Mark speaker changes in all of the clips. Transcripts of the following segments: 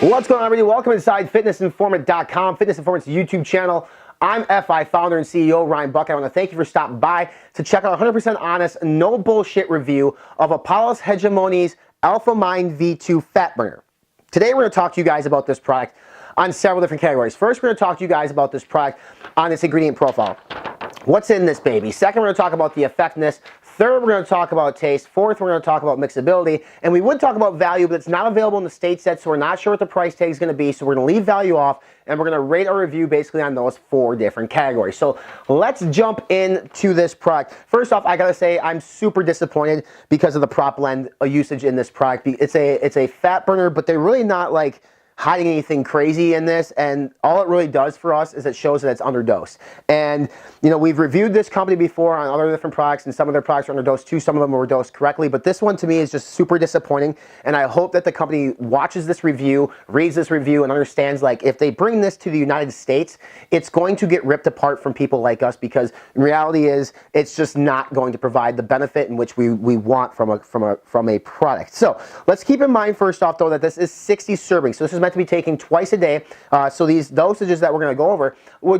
Speaker 1: What's going on, everybody? Welcome inside fitnessinformant.com, Fitness Informant's YouTube channel. I'm FI founder and CEO Ryan Buck. I want to thank you for stopping by to check out a 100% honest, no bullshit review of Apollo's Hegemony's AlphaMind V2 Fat Burner. Today we're going to talk to you guys about this product on several different categories. First, we're going to talk to you guys about this product on its ingredient profile. What's in this baby? Second, we're going to talk about the effectiveness. Third, we're going to talk about taste. Fourth, we're going to talk about mixability. And we would talk about value, but it's not available in the States yet, so we're not sure what the price tag is going to be. So we're going to leave value off, and we're going to rate our review basically on those four different categories. So let's jump into this product. First off, I got to say I'm super disappointed because of the prop blend usage in this product. It's a fat burner, but they're really not like hiding anything crazy in this, and all it really does for us is it shows that it's underdosed. And you know, we've reviewed this company before on other different products, and some of their products are underdosed too. Some of them were dosed correctly, but this one to me is just super disappointing. And I hope that the company watches this review, reads this review, and understands like if they bring this to the United States, it's going to get ripped apart from people like us, because in reality is it's just not going to provide the benefit in which we want from a product. So let's keep in mind first off though that this is 60 servings. So this is meant to be taken twice a day. So these dosages that we're going to go over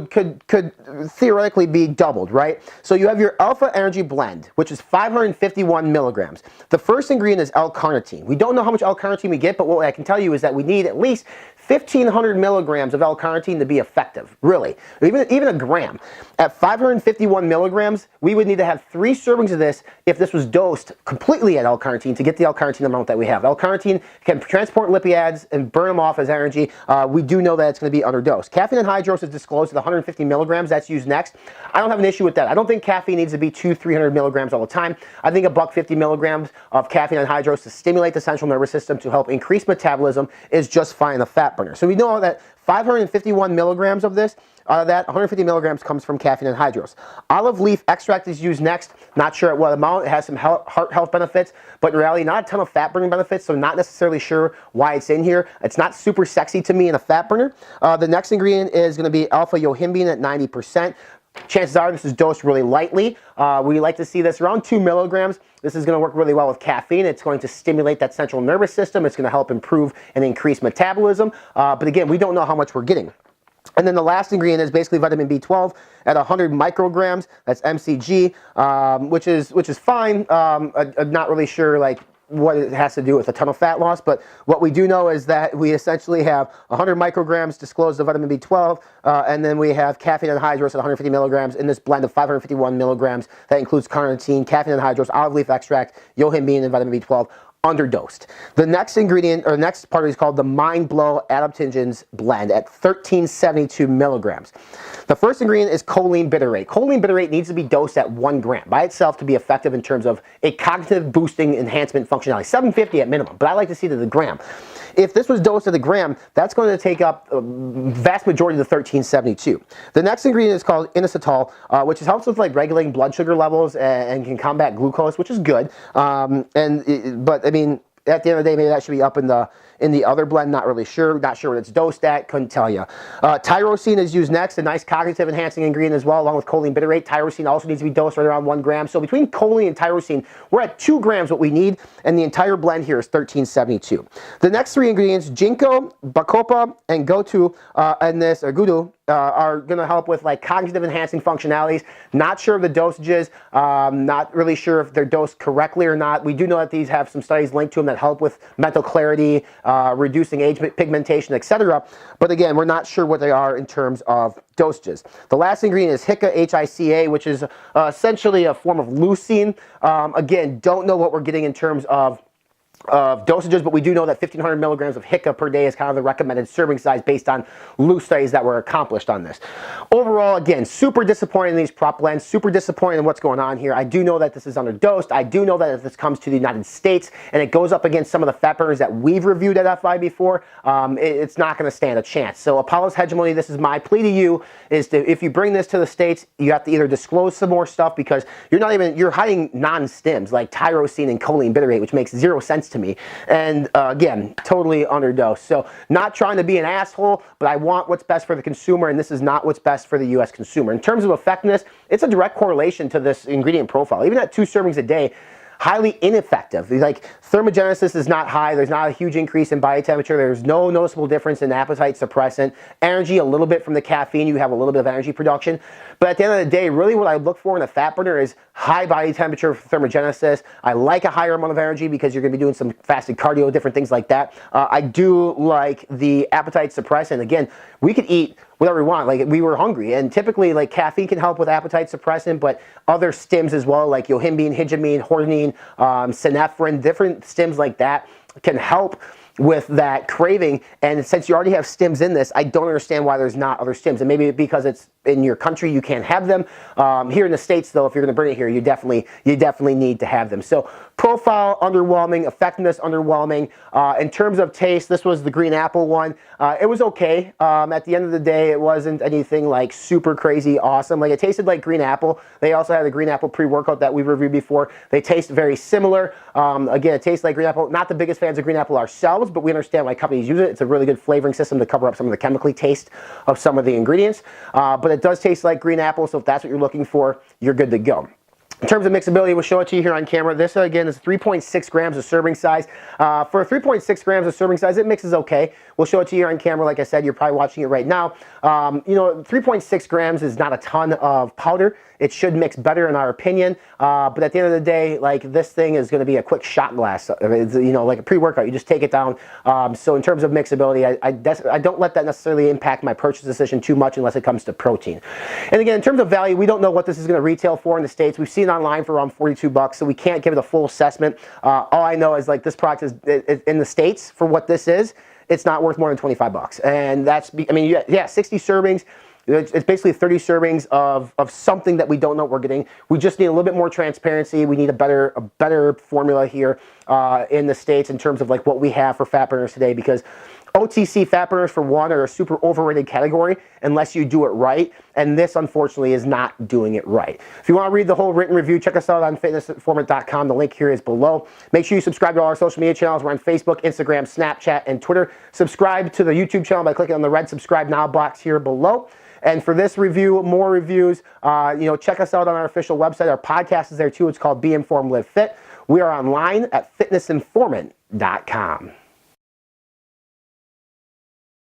Speaker 1: could theoretically be doubled, right? So you have your Alpha Energy Blend, which is 551 milligrams. The first ingredient is L-carnitine. We don't know how much L-carnitine we get, but what I can tell you is that we need at least 1,500 milligrams of L-carnitine to be effective, really. Even a gram. At 551 milligrams, we would need to have 3 servings of this if this was dosed completely at L-carnitine to get the L-carnitine amount that we have. L-carnitine can transport lipids and burn them off as energy. We do know that it's going to be underdosed. Caffeine anhydrous is disclosed at 150 milligrams. That's used next. I don't have an issue with that. I don't think caffeine needs to be 200-300 milligrams all the time. I think $150 milligrams of caffeine anhydrous to stimulate the central nervous system to help increase metabolism is just fine in the fat burner. So we know that 551 milligrams of this, out of that, 150 milligrams comes from caffeine anhydrous. Olive leaf extract is used next. Not sure at what amount. It has some heart health benefits, but in reality, not a ton of fat burning benefits, so not necessarily sure why it's in here. It's not super sexy to me in a fat burner. The next ingredient is going to be alpha yohimbine at 90%. Chances are this is dosed really lightly. We like to see this around 2 milligrams. This is going to work really well with caffeine. It's going to stimulate that central nervous system. It's going to help improve and increase metabolism. But again, we don't know how much we're getting. And then the last ingredient is basically vitamin B12 at 100 micrograms. That's MCG, which is fine. I'm not really sure like what it has to do with a ton of fat loss, but what we do know is that we essentially have 100 micrograms disclosed of vitamin B12, and then we have caffeine anhydrous at 150 milligrams in this blend of 551 milligrams. That includes carnitine, caffeine anhydrous, olive leaf extract, yohimbine, and vitamin B12. Underdosed. The next ingredient, or next part is called the Mind Blow Adaptogens Blend at 1372 milligrams. The first ingredient is choline bitterate. Choline bitterate needs to be dosed at 1 gram by itself to be effective in terms of a cognitive boosting enhancement functionality. 750 at minimum, but I like to see to the gram. If this was dosed at a gram, that's going to take up a vast majority of the 1372. The next ingredient is called inositol, which helps with like regulating blood sugar levels and can combat glucose, which is good. But I mean, at the end of the day, maybe that should be up in the other blend. Not really sure. Not sure what it's dosed at. Couldn't tell you. Tyrosine is used next. A nice cognitive enhancing ingredient as well, along with choline bitterate. Tyrosine also needs to be dosed right around 1 gram. So between choline and tyrosine, we're at 2 grams what we need, and the entire blend here is 1372. The next 3 ingredients, ginkgo, bacopa, and gotu, gudu, are going to help with like cognitive enhancing functionalities. Not sure of the dosages. Not really sure if they're dosed correctly or not. We do know that these have some studies linked to them that help with mental clarity, reducing age pigmentation, etc. But again, we're not sure what they are in terms of dosages. The last ingredient is HICA, H-I-C-A, which is essentially a form of leucine. Again, don't know what we're getting in terms of dosages, but we do know that 1,500 milligrams of HICA per day is kind of the recommended serving size based on loose studies that were accomplished on this. Overall, again, super disappointed in these prop blends, super disappointed in what's going on here. I do know that this is underdosed. I do know that if this comes to the United States and it goes up against some of the fat burners that we've reviewed at FI before, it's not going to stand a chance. So Apollo's Hegemony, this is my plea to you, is to, if you bring this to the States, you have to either disclose some more stuff, because you're hiding non-stims like tyrosine and choline bitterate, which makes 0 sense to me. And again, totally underdosed. So not trying to be an asshole, but I want what's best for the consumer, and this is not what's best for the US consumer. In terms of effectiveness, it's a direct correlation to this ingredient profile. Even at 2 servings a day, highly ineffective. Like thermogenesis is not high. There's not a huge increase in body temperature. There's no noticeable difference in appetite suppressant. Energy, a little bit from the caffeine. You have a little bit of energy production. But at the end of the day, really what I look for in a fat burner is high body temperature for thermogenesis. I like a higher amount of energy because you're going to be doing some fasted cardio, different things like that. I do like the appetite suppressant. Again, we could eat whatever we want. Like, we were hungry, and typically, like, caffeine can help with appetite suppressant, but other stims as well, like yohimbine, hegemine, hornine, synephrine, different stims like that can help with that craving. And since you already have stims in this, I don't understand why there's not other stims. And maybe because it's in your country, you can't have them. Here in the States, though, if you're going to bring it here, you definitely need to have them. So profile, underwhelming. Effectiveness, underwhelming. In terms of taste, this was the green apple one. It was okay. At the end of the day, it wasn't anything like super crazy awesome. Like, it tasted like green apple. They also had the green apple pre-workout that we've reviewed before. They taste very similar. Again, it tastes like green apple. Not the biggest fans of green apple ourselves, but we understand why companies use it. It's a really good flavoring system to cover up some of the chemically taste of some of the ingredients. But it does taste like green apple, so if that's what you're looking for, you're good to go. In terms of mixability, we'll show it to you here on camera. This, again, is 3.6 grams of serving size. For 3.6 grams of serving size, it mixes okay. We'll show it to you here on camera. Like I said, you're probably watching it right now. You know, 3.6 grams is not a ton of powder. It should mix better in our opinion. But at the end of the day, like, this thing is going to be a quick shot glass. It's, you know, like a pre-workout. You just take it down. So in terms of mixability, I don't let that necessarily impact my purchase decision too much unless it comes to protein. And again, in terms of value, we don't know what this is going to retail for in the States. We've seen it online for around 42 bucks, so we can't give it a full assessment. All I know is, like, this product is in the States for what this is. It's not worth more than 25 bucks. And that's, I mean, yeah, 60 servings. It's basically 30 servings of something that we don't know what we're getting. We just need a little bit more transparency. We need a better formula here in the States in terms of, like, what we have for fat burners today, because OTC fat burners, for one, are a super overrated category unless you do it right, and this, unfortunately, is not doing it right. If you want to read the whole written review, check us out on fitnessinformant.com. The link here is below. Make sure you subscribe to all our social media channels. We're on Facebook, Instagram, Snapchat, and Twitter. Subscribe to the YouTube channel by clicking on the red subscribe now box here below. And for this review, more reviews, you know, check us out on our official website. Our podcast is there too. It's called Be Informed, Live Fit. We are online at fitnessinformant.com.